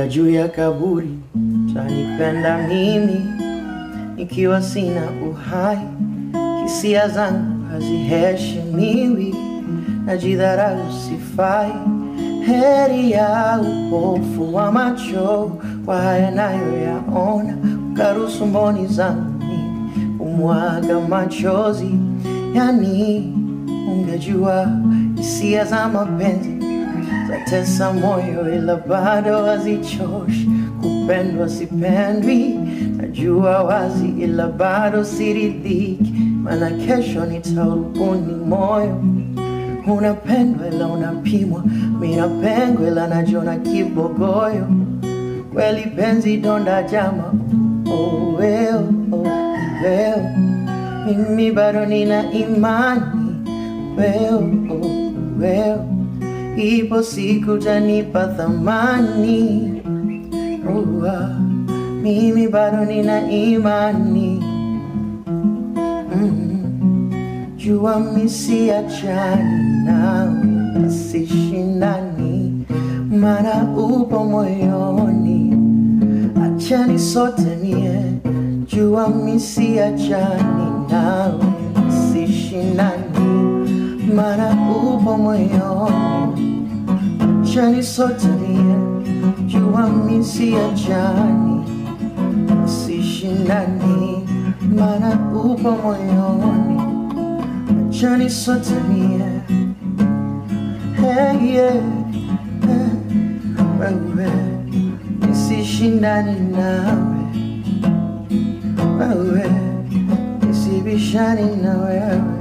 Juu ya kaburi tanipenda mimi nikiwa sina uhai, hisia zangu haziheshimiwi, najidharau sifai. Heri ya upofu wa macho kwa haya nayoyaona, ukaruhusu mboni zangu kumwaga machozi. Yani ungejua hisia za mapenzi zatesa moyo, ila bado hazichoshi. Kupendwa sipendwi, najua wazi, ila bado siridhiki. Maana kesho nitaurubuni moyo. Unapendwa ila unapimwa, mimi napendwa ila najiona kibogoyo. Kweli penzi donda jama, oh well, oh well. Mimi bado nina imani, well, oh well. Ipo siku tanipa thamani, mimi bado nina imani. Jua mimi siachani nawe, sishindani, maana upo moyoni. Achani sote mie, jua mimi siachani nawe, sishindani, maana upo moyoni. Achani sote mie, jua mimi siachani, sishindani, maana upo moyoni. Achani sote mie, hey yeah, wewe nisishindani nawe, wewe nisibishani na wewe.